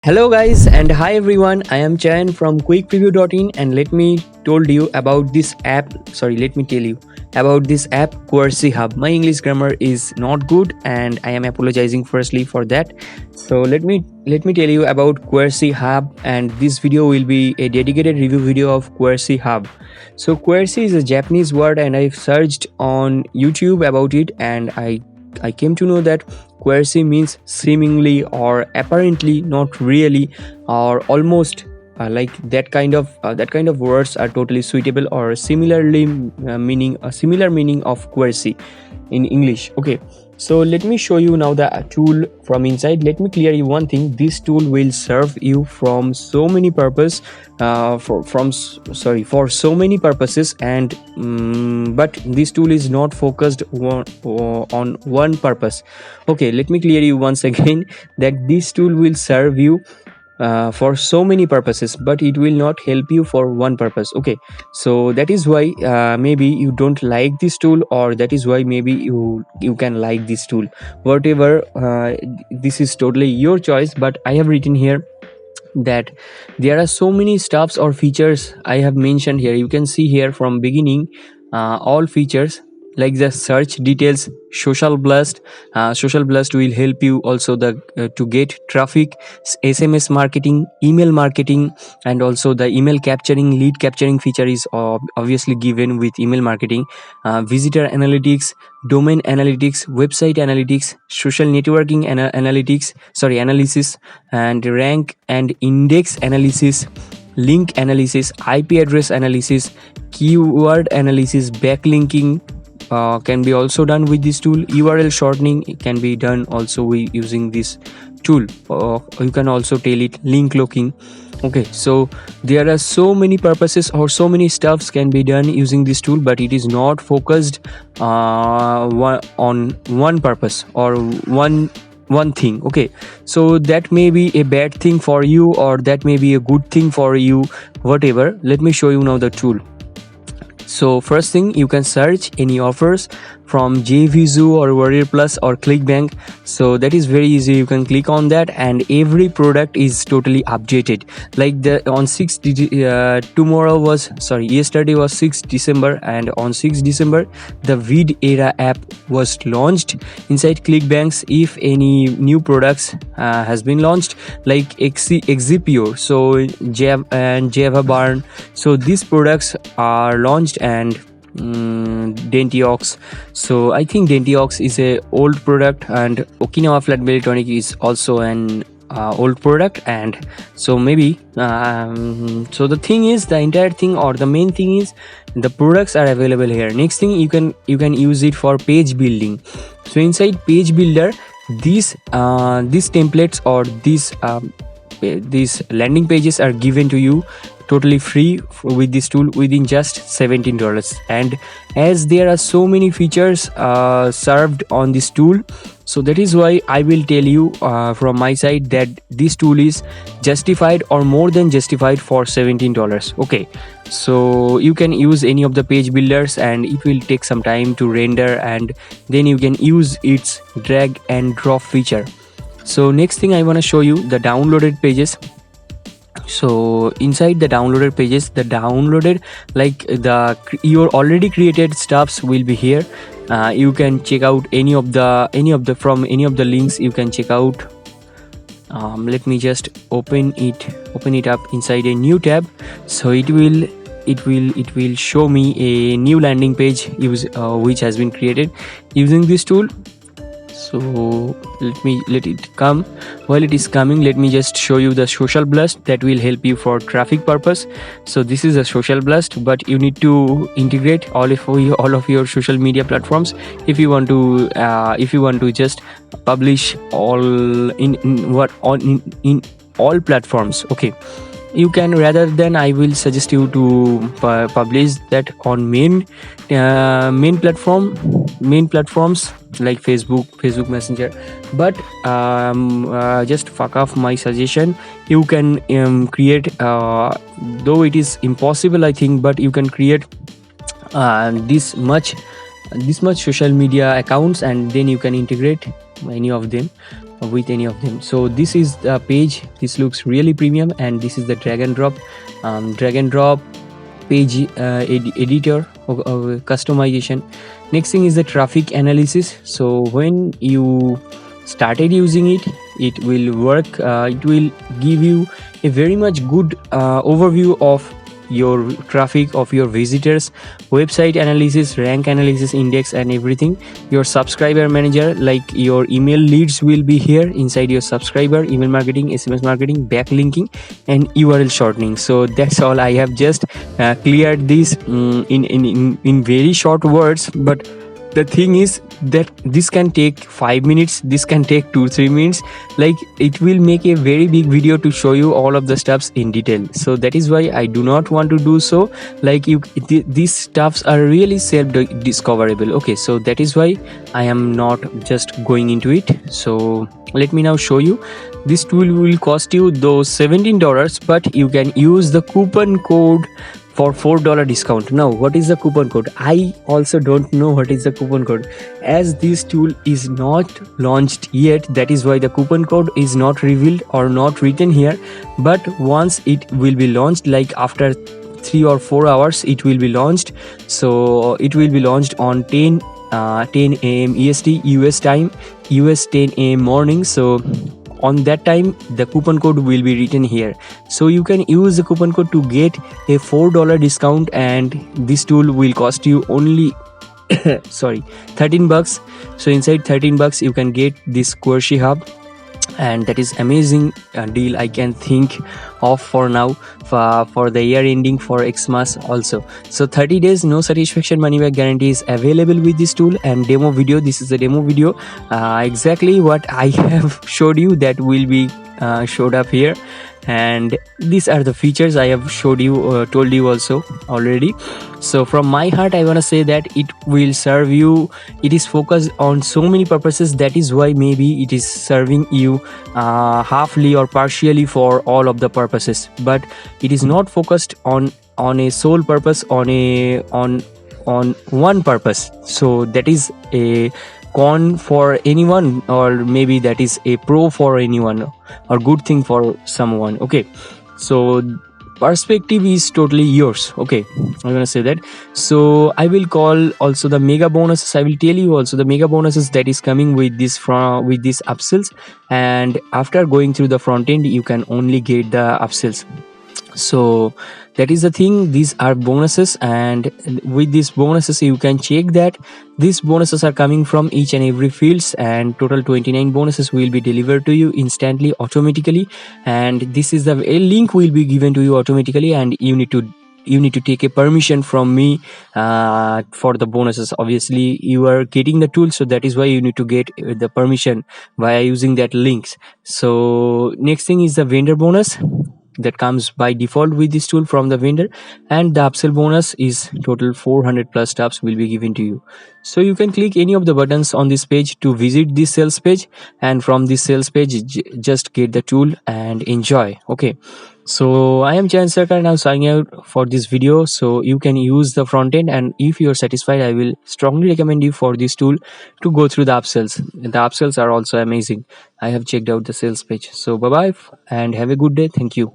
Hello guys and hi everyone. I am Chayan from quickpreview.in and let me tell you about this app Quercy Hub. My English grammar is not good and I am apologizing firstly for that. So let me tell you about Quercy Hub, and this video will be a dedicated review video of Quercy Hub. So Quercy is a Japanese word and I've searched on YouTube about it, and I came to know that Quercy means seemingly or apparently, not really, or almost. Like that kind of words are totally suitable or similarly meaning a similar meaning of Quercy in English. Okay, so let me show you now the tool from inside. Let me clear you one thing: this tool will serve you from so many purpose, for so many purposes, and but this tool is not focused on one purpose. Okay, let me clear you once again that this tool will serve you for so many purposes, but it will not help you for one purpose. Okay, so that is why maybe you don't like this tool, or that is why maybe you can like this tool. Whatever, this is totally your choice, but I have written here that there are so many stuffs or features I have mentioned here. You can see here from beginning all features like the search details, social blast will help you also to get traffic, SMS marketing, email marketing, and also the email capturing, lead capturing feature is obviously given with email marketing. Visitor analytics, domain analytics, website analytics, social networking analysis, and rank and index analysis, link analysis, IP address analysis, keyword analysis, backlinking can be also done with this tool. URL shortening can be done also with using this tool. You can also tell it link locking. Okay, so there are so many purposes or so many stuffs can be done using this tool, but it is not focused on one purpose or one thing. Okay, so that may be a bad thing for you, or that may be a good thing for you, whatever. Let me show you now the tool. So first thing, you can search any offers from JVZoo or Warrior Plus or ClickBank. So that is very easy. You can click on that and every product is totally updated. Like yesterday was 6th December, and on 6th December the Vid Era app was launched inside ClickBanks. If any new products has been launched like Exipio, so Java Barn, so these products are launched, and Dentiox. So I think Dentiox is a old product, and Okinawa Flat Belly Tonic is also an old product, and so maybe so the thing is, the entire thing or the main thing is the products are available here. Next thing, you can use it for page building. So inside page builder, these templates or these landing pages are given to you totally free with this tool within just $17. And as there are so many features served on this tool, so that is why I will tell you from my side that this tool is justified or more than justified for $17. Okay, so you can use any of the page builders and it will take some time to render, and then you can use its drag and drop feature. So next thing, I want to show you the downloaded pages. So inside the downloaded pages, your already created stuffs will be here. You can check out any of the links you can check out. Let me just open it up inside a new tab. So it will show me a new landing page which has been created using this tool. So let it come. While it is coming, let me just show you the social blast that will help you for traffic purpose. So this is a social blast, but you need to integrate all of your social media platforms if you want to just publish all in all platforms. Okay, you can, rather than I will suggest you to publish that on main platforms like Facebook Messenger. But just fuck off my suggestion. You can create, though it is impossible I think, but you can create this much social media accounts, and then you can integrate any of them. with any of them. So this is the page. This looks really premium, and this is the drag and drop page editor of customization. Next thing is the traffic analysis. So when you started using it, it will work. It will give you a very much good overview of your traffic, of your visitors, website analysis, rank analysis, index, and everything. Your subscriber manager, like your email leads, will be here inside your subscriber, email marketing, SMS marketing, backlinking, and URL shortening. So that's all. I have just cleared this in very short words, but the thing is that this can take 5 minutes, this can take 2-3 minutes. Like, it will make a very big video to show you all of the stuffs in detail. So that is why I do not want to do so. Like, these stuffs are really self discoverable. Okay, so that is why I am not just going into it. So let me now show you. This tool will cost you those $17, but you can use the coupon code for $4 discount. Now, what is the coupon code? I also don't know what is the coupon code, as this tool is not launched yet. That is why the coupon code is not revealed or not written here. But once it will be launched, like after 3 or 4 hours, it will be launched. So it will be launched on 10 a.m. EST US time, US 10 a.m. morning. So on that time, the coupon code will be written here. So you can use the coupon code to get a $4 discount, and this tool will cost you only sorry, $13. So inside $13 you can get this Quercy Hub, and that is amazing deal I can think of for now, for the year ending, for Xmas also. So 30 days no satisfaction money back guarantee is available with this tool. And demo video, this is the demo video, exactly what I have showed you, that will be showed up here. And these are the features I have showed you, told you also already. So from my heart, I want to say that it will serve you. It is focused on so many purposes. That is why maybe it is serving you halfly or partially for all of the purposes. But it is not focused on a sole purpose, on one purpose. So that is a con for anyone, or maybe that is a pro for anyone, or good thing for someone. Okay, so perspective is totally yours. Okay, I'm gonna say that. So I will call also the mega bonuses. I will tell you also the mega bonuses that is coming with this with these upsells. And after going through the front end, you can only get the upsells. So that is the thing. These are bonuses, and with these bonuses you can check that these bonuses are coming from each and every fields, and total 29 bonuses will be delivered to you instantly, automatically. And this is the a link will be given to you automatically, and you need to take a permission from me for the bonuses. Obviously you are getting the tool, so that is why you need to get the permission via using that links. So next thing is the vendor bonus that comes by default with this tool from the vendor, and the upsell bonus is total 400 plus stuffs will be given to you. So you can click any of the buttons on this page to visit this sales page, and from this sales page just get the tool and enjoy. Okay, so I am Chayan Sarkar now signing out for this video. So you can use the front end, and if you are satisfied, I will strongly recommend you for this tool to go through the upsells. The upsells are also amazing. I have checked out the sales page. So bye bye and have a good day. Thank you.